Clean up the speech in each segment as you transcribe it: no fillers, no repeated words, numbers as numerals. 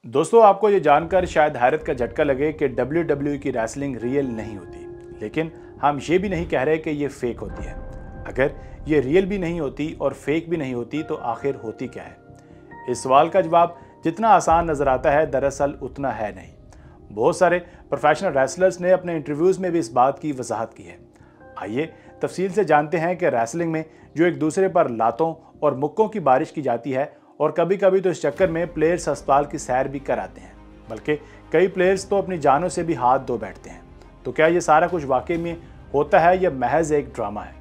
दोस्तों, आपको ये जानकर शायद हैरत का झटका लगे कि WWE की रेसलिंग रियल नहीं होती, लेकिन हम ये भी नहीं कह रहे कि ये फेक होती है। अगर ये रियल भी नहीं होती और फेक भी नहीं होती तो आखिर होती क्या है? इस सवाल का जवाब जितना आसान नजर आता है दरअसल उतना है नहीं। बहुत सारे प्रोफेशनल रेसलर्स ने अपने इंटरव्यूज़ में भी इस बात की वजाहत की है। आइए तफसील से जानते हैं कि रेसलिंग में जो एक दूसरे पर लातों और मुक्कों की बारिश की जाती है, और कभी कभी तो इस चक्कर में प्लेयर्स अस्पताल की सैर भी कर आते हैं, बल्कि कई प्लेयर्स तो अपनी जानों से भी हाथ धो बैठते हैं। तो क्या ये सारा कुछ वाकई में होता है या महज एक ड्रामा है?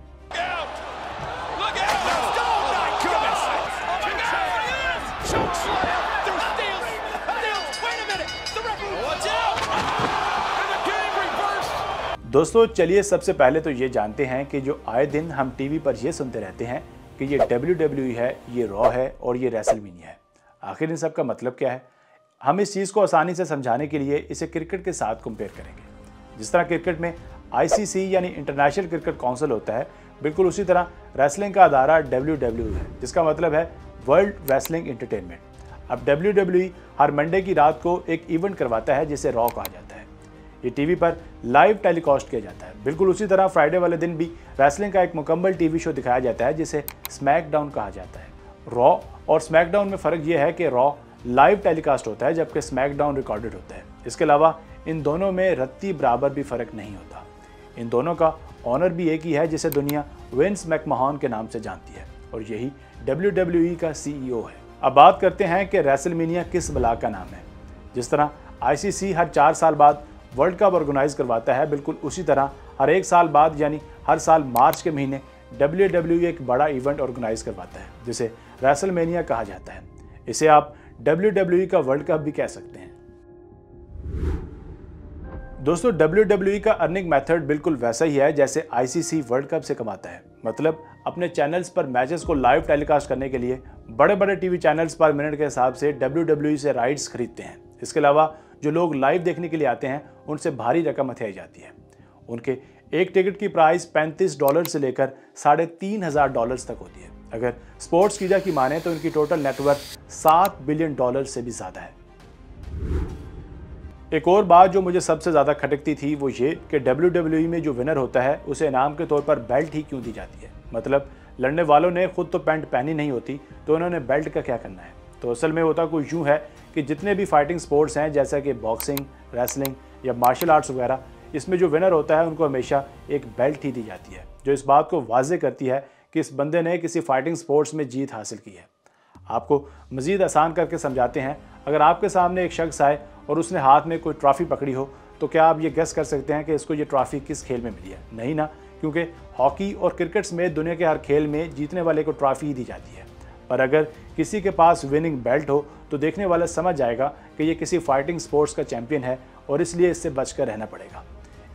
दोस्तों, चलिए सबसे पहले तो ये जानते हैं कि जो आए दिन हम टीवी पर ये सुनते रहते हैं कि ये WWE है, ये रॉ है और ये रेसलमेनिया है, आखिर इन सब का मतलब क्या है? हम इस चीज़ को आसानी से समझाने के लिए इसे क्रिकेट के साथ कंपेयर करेंगे। जिस तरह क्रिकेट में ICC यानी इंटरनेशनल क्रिकेट काउंसिल होता है, बिल्कुल उसी तरह रेसलिंग का अदारा WWE है, जिसका मतलब है वर्ल्ड रेसलिंग एंटरटेनमेंट। अब WWE हर मंडे की रात को एक इवेंट करवाता है जिसे रॉ कहा जाता है। ये टीवी पर लाइव टेलीकास्ट किया जाता है। बिल्कुल उसी तरह फ्राइडे वाले दिन भी रेसलिंग का एक मुकम्मल टीवी शो दिखाया जाता है जिसे स्मैकडाउन कहा जाता है। रॉ और स्मैकडाउन में फ़र्क यह है कि रॉ लाइव टेलीकास्ट होता है जबकि स्मैकडाउन रिकॉर्डेड होता है। इसके अलावा इन दोनों में रत्ती बराबर भी फ़र्क नहीं होता। इन दोनों का ऑनर भी एक ही है जिसे दुनिया विंस मैकमahon के नाम से जानती है, और यही WWE का CEO है। अब बात करते हैं कि रेसलमेनिया किस बला का नाम है। जिस तरह ICC हर 4 साल बाद वर्ल्ड कप ऑर्गेनाइज करवाता है, बिल्कुल उसी तरह हर 1 साल बाद यानी हर साल मार्च के महीने WWE एक बड़ा इवेंट ऑर्गेनाइज करवाता है जिसे रेसलमेनिया कहा जाता है। इसे आप WWE का वर्ल्ड कप भी कह सकते हैं। दोस्तों, WWE का अर्निंग मेथड बिल्कुल वैसा ही है जैसे ICC वर्ल्ड कप से कमाता है। मतलब अपने चैनल्स पर मैचेस को लाइव टेलीकास्ट करने के लिए बड़े बड़े टीवी चैनल्स पर मिनट के हिसाब से WWE से राइट्स खरीदते हैं। इसके अलावा जो लोग लाइव देखने के लिए आते हैं उनसे भारी रकम हथियाई जाती है। उनके एक टिकट की प्राइस $35 से लेकर $3,500 तक होती है। अगर स्पोर्ट्स कीजा की माने तो इनकी टोटल नेटवर्थ $7 बिलियन से भी ज़्यादा है। एक और बात जो मुझे सबसे ज़्यादा खटकती थी वो ये कि WWE में जो विनर होता है उसे इनाम के तौर पर बेल्ट ही क्यों दी जाती है। मतलब लड़ने वालों ने खुद तो पैंट पहनी नहीं होती तो उन्होंने बेल्ट का क्या करना है। तो असल में होता कुछ यूँ है कि जितने भी फाइटिंग स्पोर्ट्स हैं जैसा कि बॉक्सिंग, रेसलिंग या मार्शल आर्ट्स वगैरह, इसमें जो विनर होता है उनको हमेशा एक बेल्ट ही दी जाती है, जो इस बात को वाज़े करती है कि इस बंदे ने किसी फाइटिंग स्पोर्ट्स में जीत हासिल की है। आपको मज़ीद आसान करके समझाते हैं। अगर आपके सामने एक शख्स आए और उसने हाथ में कोई ट्रॉफ़ी पकड़ी हो तो क्या आप ये गेस कर सकते हैं कि इसको ये ट्रॉफ़ी किस खेल में मिली है? नहीं ना, क्योंकि हॉकी और क्रिकेट समेत दुनिया के हर खेल में जीतने वाले को ट्रॉफ़ी ही दी जाती है। पर अगर किसी के पास विनिंग बेल्ट हो तो देखने वाला समझ जाएगा कि ये किसी फाइटिंग स्पोर्ट्स का चैंपियन है और इसलिए इससे बचकर रहना पड़ेगा।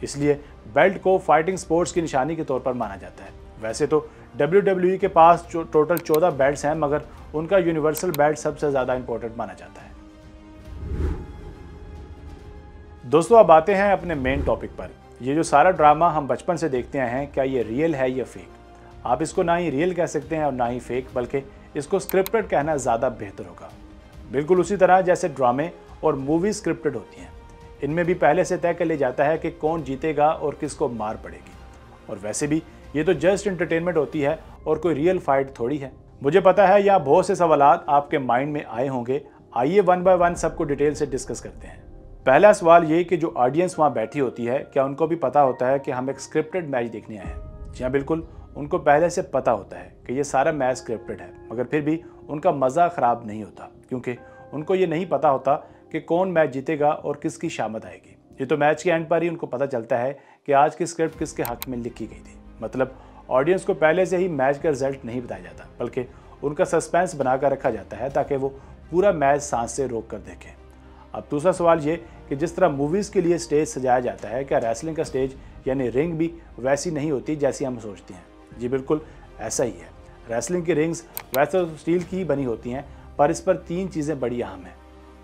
इसलिए बेल्ट को फाइटिंग स्पोर्ट्स की निशानी के तौर पर माना जाता है। वैसे तो WWE के पास टोटल 14 बेल्ट्स हैं, मगर उनका यूनिवर्सल बेल्ट सबसे ज़्यादा इंपॉर्टेंट माना जाता है। दोस्तों, अब आते हैं अपने मेन टॉपिक पर। ये जो सारा ड्रामा हम बचपन से देखते आए हैं, क्या ये रियल है या फेक? आप इसको ना ही रियल कह सकते हैं और ना ही फेक, बल्कि इसको स्क्रिप्टेड कहना ज़्यादा बेहतर होगा। बिल्कुल उसी तरह जैसे ड्रामे और मूवी स्क्रिप्टेड होती हैं, इनमें भी पहले से तय कर लिया जाता है कि कौन जीतेगा और किसको मार पड़ेगी। और वैसे भी ये तो जस्ट एंटरटेनमेंट होती है और कोई रियल फाइट थोड़ी है। मुझे पता है यहाँ बहुत से सवालात आपके माइंड में आए होंगे। आइए वन बाय वन सबको डिटेल से डिस्कस करते हैं। पहला सवाल ये कि जो ऑडियंस वहाँ बैठी होती है, क्या उनको भी पता होता है कि हम एक स्क्रिप्टेड मैच देखने आए हैं? जी हाँ, बिल्कुल, उनको पहले से पता होता है कि ये सारा मैच स्क्रिप्टेड है, मगर फिर भी उनका मज़ा ख़राब नहीं होता, क्योंकि उनको ये नहीं पता होता कि कौन मैच जीतेगा और किसकी शामत आएगी। ये तो मैच के एंड पर ही उनको पता चलता है कि आज की स्क्रिप्ट किसके हक़ में लिखी गई थी। मतलब ऑडियंस को पहले से ही मैच का रिजल्ट नहीं बताया जाता, बल्कि उनका सस्पेंस बनाकर रखा जाता है ताकि वो पूरा मैच सांस से रोक कर देखें। अब दूसरा सवाल ये कि जिस तरह मूवीज़ के लिए स्टेज सजाया जाता है, क्या रेसलिंग का स्टेज यानी रिंग भी वैसी नहीं होती जैसी हम सोचते हैं? जी बिल्कुल ऐसा ही है। रेसलिंग की रिंग्स वैसे तो स्टील की ही बनी होती हैं, पर इस पर 3 चीज़ें बड़ी अहम हैं।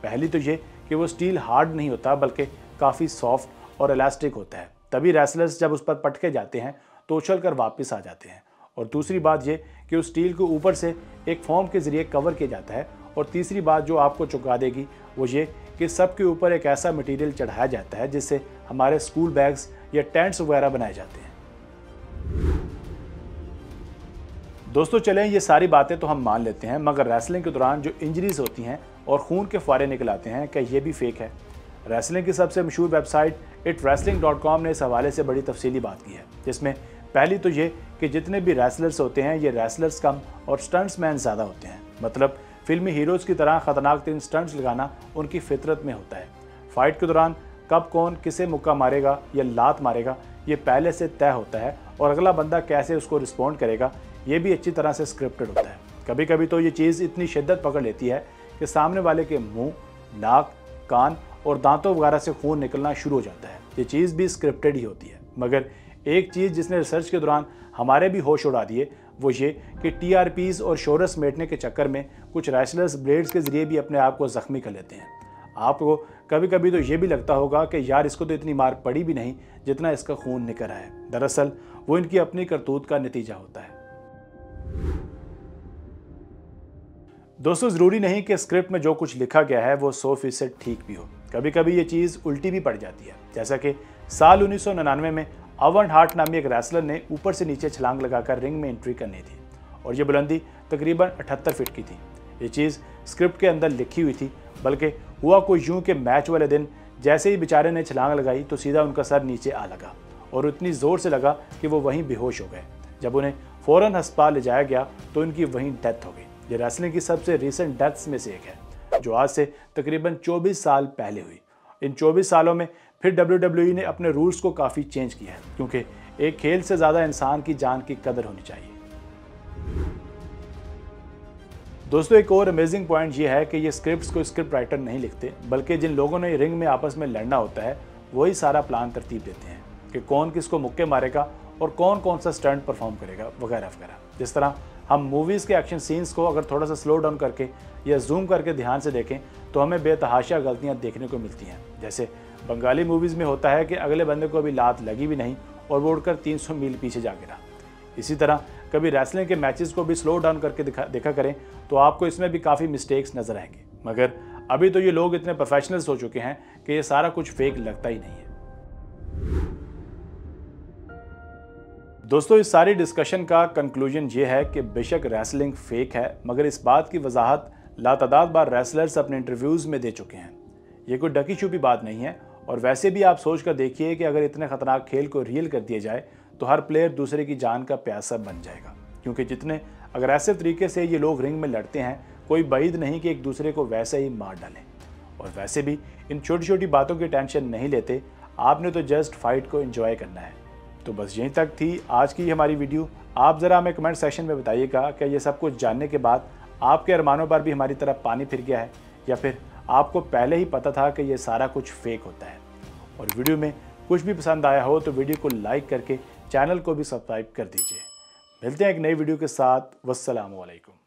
पहली तो ये कि वो स्टील हार्ड नहीं होता, बल्कि काफ़ी सॉफ्ट और इलास्टिक होता है, तभी रेसलर्स जब उस पर पटके जाते हैं तो उछल कर वापस आ जाते हैं। और दूसरी बात ये कि उस स्टील को ऊपर से एक फोम के ज़रिए कवर किया जाता है। और तीसरी बात जो आपको चौंका देगी वो ये कि सबके ऊपर एक ऐसा मटेरियल चढ़ाया जाता है जिससे हमारे स्कूल बैग्स या टेंट्स वगैरह बनाए जाते हैं। दोस्तों चलें, ये सारी बातें तो हम मान लेते हैं, मगर रेसलिंग के दौरान जो इंजरीज होती हैं और खून के फुआरे निकल आते हैं, क्या ये भी फेक है? रेसलिंग की सबसे मशहूर वेबसाइट itwrestling.com ने इस हवाले से बड़ी तफसीली बात की है, जिसमें पहली तो ये कि जितने भी रेसलर्स होते हैं ये रेसलर्स कम और स्टंट्स मैन ज़्यादा होते हैं। मतलब फिल्मी हीरोज़ की तरह ख़तरनाक 3 स्टंट्स लगाना उनकी फितरत में होता है। फाइट के दौरान कब कौन किसे मुक्का मारेगा या लात मारेगा ये पहले से तय होता है, और अगला बंदा कैसे उसको रिस्पॉन्ड करेगा ये भी अच्छी तरह से स्क्रिप्टेड होता है। कभी कभी तो ये चीज़ इतनी शिद्दत पकड़ लेती है कि सामने वाले के मुंह, नाक, कान और दांतों वगैरह से खून निकलना शुरू हो जाता है। ये चीज़ भी स्क्रिप्टेड ही होती है। मगर एक चीज़ जिसने रिसर्च के दौरान हमारे भी होश उड़ा दिए वो ये कि TRPs और शोहरत समेटने के चक्कर में कुछ रेसलर्स ब्लेड्स के ज़रिए भी अपने आप को ज़ख्मी कर लेते हैं। आपको कभी कभी तो ये भी लगता होगा कि यार इसको तो इतनी मार पड़ी भी नहीं जितना इसका खून निकल रहा है। दरअसल वो इनकी अपनी करतूत का नतीजा होता है। दोस्तों ज़रूरी नहीं कि स्क्रिप्ट में जो कुछ लिखा गया है वो 100% ठीक भी हो। कभी कभी ये चीज़ उल्टी भी पड़ जाती है। जैसा कि साल 1999 में अवन हार्ट नामी एक रेसलर ने ऊपर से नीचे छलांग लगाकर रिंग में एंट्री करनी थी और ये बुलंदी तकरीबन 78 फीट की थी। ये चीज़ स्क्रिप्ट के अंदर लिखी हुई थी, बल्कि हुआ कोई यूँ कि मैच वाले दिन जैसे ही बेचारे ने छलांग लगाई तो सीधा उनका सर नीचे आ लगा और इतनी ज़ोर से लगा कि वो वहीं बेहोश हो गए। जब उन्हें फ़ौरन अस्पताल ले जाया गया तो इनकी वहीं डेथ हो गई। ये रेसलिंग की सबसे रीसेंट डेथ्स में से एक है, जो आज से तकरीबन 24 साल पहले हुई। इन 24 सालों में फिर WWE ने अपने रूल्स को काफ़ी चेंज किया है, क्योंकि एक खेल से ज़्यादा इंसान की जान की कदर होनी चाहिए। दोस्तों एक और अमेजिंग पॉइंट ये है कि ये स्क्रिप्ट्स को स्क्रिप्ट राइटर नहीं लिखते, बल्कि जिन लोगों ने रिंग में आपस में लड़ना होता है वही सारा प्लान तरतीब देते हैं कि कौन किसको मुक्के मारेगा और कौन कौन सा स्टंट परफॉर्म करेगा वगैरह वगैरह। जिस तरह हम मूवीज़ के एक्शन सीन्स को अगर थोड़ा सा स्लो डाउन करके या जूम करके ध्यान से देखें तो हमें बेतहाशा गलतियां देखने को मिलती हैं। जैसे बंगाली मूवीज़ में होता है कि अगले बंदे को अभी लात लगी भी नहीं और वो उड़कर 300 मील पीछे जा गिरा। इसी तरह कभी रेसलिंग के मैचेस को भी स्लो डाउन करके देखा करें तो आपको इसमें भी काफ़ी मिस्टेक्स नज़र आएंगे। मगर अभी तो ये लोग इतने प्रोफेशनल्स हो चुके हैं कि ये सारा कुछ फेक लगता ही नहीं है। दोस्तों इस सारी डिस्कशन का कंक्लूजन ये है कि बेशक रेसलिंग फेक है, मगर इस बात की वजाहत लातादाद बार रेसलर्स अपने इंटरव्यूज़ में दे चुके हैं। ये कोई ढकी छुपी बात नहीं है। और वैसे भी आप सोच कर देखिए कि अगर इतने ख़तरनाक खेल को रियल कर दिया जाए तो हर प्लेयर दूसरे की जान का प्यासा बन जाएगा, क्योंकि जितने अग्रेसिव तरीके से ये लोग रिंग में लड़ते हैं कोई बाइद नहीं कि एक दूसरे को वैसे ही मार डालें। और वैसे भी इन छोटी छोटी बातों की टेंशन नहीं लेते, आपने तो जस्ट फाइट को एंजॉय करना है। तो बस यहीं तक थी आज की हमारी वीडियो। आप ज़रा हमें कमेंट सेक्शन में बताइएगा कि ये सब कुछ जानने के बाद आपके अरमानों पर भी हमारी तरफ पानी फिर गया है, या फिर आपको पहले ही पता था कि ये सारा कुछ फेक होता है। और वीडियो में कुछ भी पसंद आया हो तो वीडियो को लाइक करके चैनल को भी सब्सक्राइब कर दीजिए। मिलते हैं एक नई वीडियो के साथ। वस्सलामु अलैकुम।